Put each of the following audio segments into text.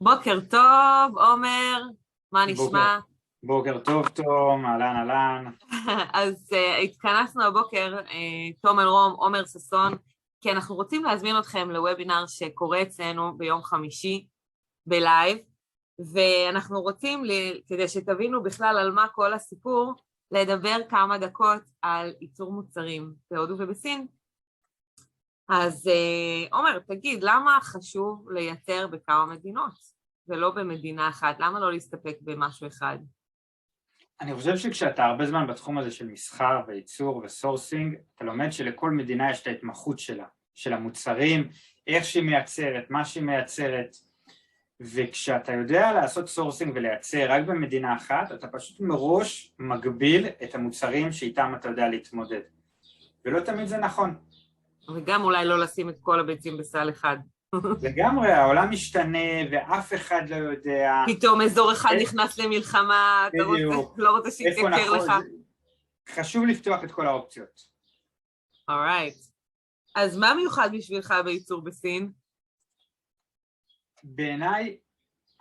בוקר טוב, עומר, מה בוקר, נשמע? בוקר טוב תום, אהלן אהלן. אז התכנסנו הבוקר, תום אלרום, עומר ששון, כי אנחנו רוצים להזמין אתכם לוובינר שקורה אצלנו ביום חמישי בלייב, ואנחנו רוצים, כדי שתבינו בכלל על מה כל הסיפור, לדבר כמה דקות על ייצור מוצרים בהודו ובסין. אז עומר, תגיד, למה חשוב לייצר בכמה מדינות ולא במדינה אחת? למה לא להסתפק במשהו אחד? אני חושב שכשאתה הרבה זמן בתחום הזה של מסחר וייצור וסורסינג, אתה לומד שלכל מדינה יש את ההתמחות שלה, של המוצרים, איך שהיא מייצרת, מה שהיא מייצרת, וכשאתה יודע לעשות סורסינג ולייצר רק במדינה אחת, אתה פשוט מראש מגביל את המוצרים שאיתם אתה יודע להתמודד, ולא תמיד זה נכון. וגם אולי לא לשים את כל הביצים בסל אחד. לגמרי, העולם משתנה ואף אחד לא יודע. פתאום אזור אחד נכנס למלחמה, אתה בדיוק, לא רוצה איפה שיתייקר נכון, לך. חשוב לפתוח את כל האופציות. אורייט. אז מה מיוחד בשבילך בייצור בסין? בעיניי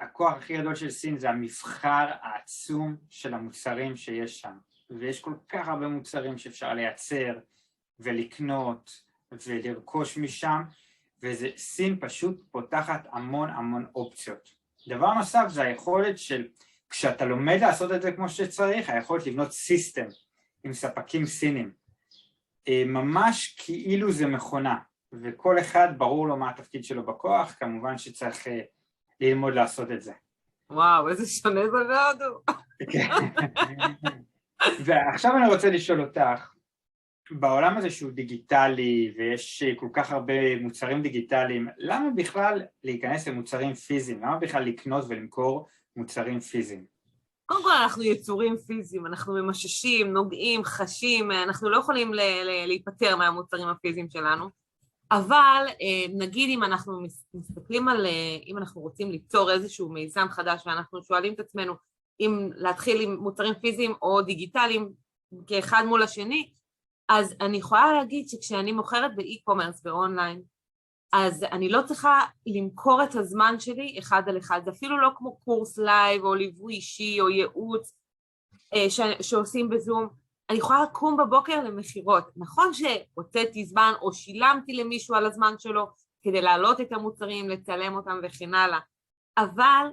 הכוח הכי גדול של סין זה המבחר העצום של המוצרים שיש שם, ויש כל כך הרבה מוצרים שאפשר לייצר ולקנות ולרכוש משם, וסין פשוט פותחת המון המון אופציות. דבר נוסף זה היכולת של, כשאתה לומד לעשות את זה כמו שצריך, היכולת לבנות סיסטם עם ספקים סינים, ממש כאילו זה מכונה, וכל אחד ברור לו מה התפקיד שלו בכוח, כמובן שצריך ללמוד לעשות את זה. וואו, איזה שונה זה בהודו. ועכשיו אני רוצה לשאול אותך, בעולם הזה שהוא דיגיטלי ויש כל כך הרבה מוצרים דיגיטליים, למה בכלל להיכנס למוצרים פיזיים? למה בכלל לקנות ולמכור מוצרים פיזיים? קודם כל אנחנו יצורים פיזיים, אנחנו ממששים, נוגעים, חשים, אנחנו לא יכולים להיפטר מהמוצרים הפיזיים שלנו, אבל נגיד אם אנחנו מסתכלים על, אם אנחנו רוצים ליצור איזשהו מיזם חדש ואנחנו שואלים את עצמנו אם להתחיל עם מוצרים פיזיים או דיגיטליים כאחד מול השני, אז אני יכולה להגיד שכשאני מוכרת באי-קומרס ואונליין, אז אני לא צריכה למכור את הזמן שלי אחד על אחד, זה אפילו לא כמו קורס לייב או ליווי אישי או ייעוץ שעושים בזום, אני יכולה לקום בבוקר למחירות, נכון שהוצאתי זמן או שילמתי למישהו על הזמן שלו כדי להעלות את המוצרים, לצלם אותם וכן הלאה, אבל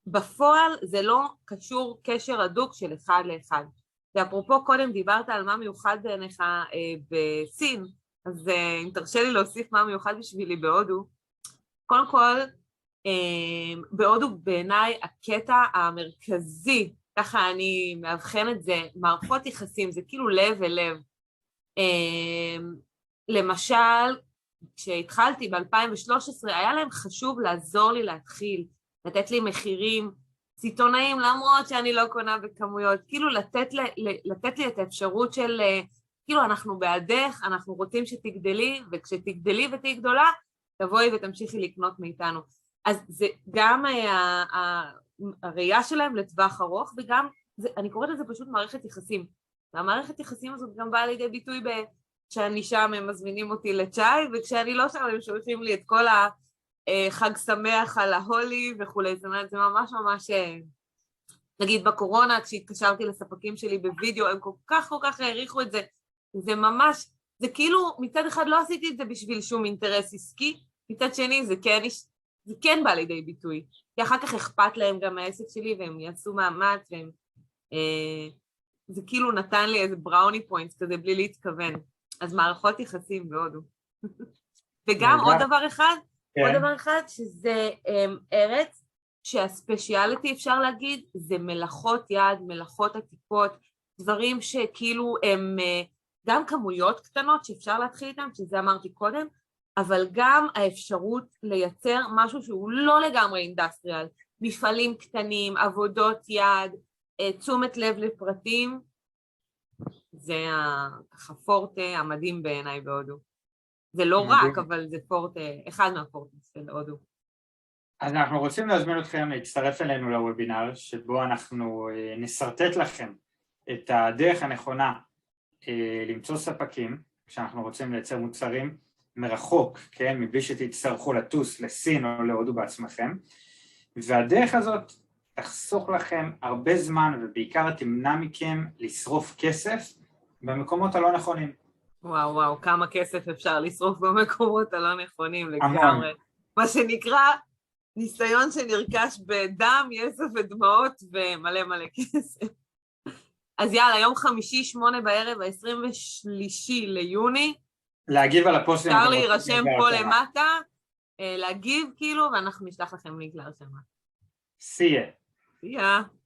בפועל זה לא קשור קשר הדוק של אחד לאחד. ואפרופו קודם דיברת על מה מיוחד בעיניך בסין, אז אם תרשה לי להוסיף מה מיוחד בשבילי בהודו, קודם כל, בהודו בעיניי הקטע המרכזי, ככה אני מאבחן את זה, מערכות יחסים, זה כאילו לב ולב. למשל, כשהתחלתי ב-2013, היה להם חשוב לעזור לי להתחיל, לתת לי מחירים סיטונאים, למרות שאני לא קונה בכמויות, כאילו לתת לי את האפשרות של, כאילו אנחנו בעדך, אנחנו רוצים שתגדלי, וכשתגדלי ותהי גדולה, תבואי ותמשיכי לקנות מאיתנו. אז זה גם הראייה שלהם לטווח ארוך, וגם, אני קוראת לזה פשוט מערכת יחסים. והמערכת יחסים הזאת גם באה לידי ביטוי כשאני שם הם מזמינים אותי לצ'אי, וכשאני לא שם הם שולחים לי את כל החג שמח על ההולי וכולי. זאת אומרת, זה ממש ממש, נגיד בקורונה, כשהתקשרתי לספקים שלי בווידאו, הם כל כך העריכו את זה. זה ממש, זה כאילו מצד אחד לא עשיתי את זה בשביל שום אינטרס עסקי, מצד שני זה כן בא לידי ביטוי, כי אחר כך אכפת להם גם מהעסק שלי והם יעשו מאמץ, והם, זה כאילו נתן לי איזה בראוני פוינטס כזה בלי להתכוון. אז מערכות יחסים בהודו. וגם עוד דבר אחד, שזה ארץ שהספציאליטי אפשר להגיד, זה מלאכות יד, מלאכות עתיקות, דברים שכאילו הם גם כמויות קטנות שאפשר להתחיל איתם, שזה אמרתי קודם, אבל גם האפשרות לייצר משהו שהוא לא לגמרי אינדסטריאל, מפעלים קטנים, עבודות יד, תשומת לב לפרטים, זה הפורטה המדהים בעיניי בהודו. זה לא רק, אבל זה פורטה, אחד מהפורטה של הודו. אז אנחנו רוצים להזמין אתכם להצטרף אלינו לוובינר, שבו אנחנו נסרטט לכם את הדרך הנכונה למצוא ספקים, כשאנחנו רוצים לייצר מוצרים מרחוק, כן, מבלי שתצטרכו לטוס לסין או להודו בעצמכם, והדרך הזאת תחסוך לכם הרבה זמן, ובעיקר תמנע מכם לשרוף כסף במקומות הלא נכונים. וואו, וואו, כמה כסף אפשר לשרוף במקומות הלא נכונים לגמרי. המון. מה שנקרא, ניסיון שנרכש בדם, יזע ודמעות ומלא מלא כסף. אז יאללה, יום חמישי, 8:00, ה-23 ליוני. להגיב על הפוסטים. אפשר להירשם פה למטה, להגיב כאילו, ואנחנו נשלח לכם לינק להרשמה. See ya. See ya.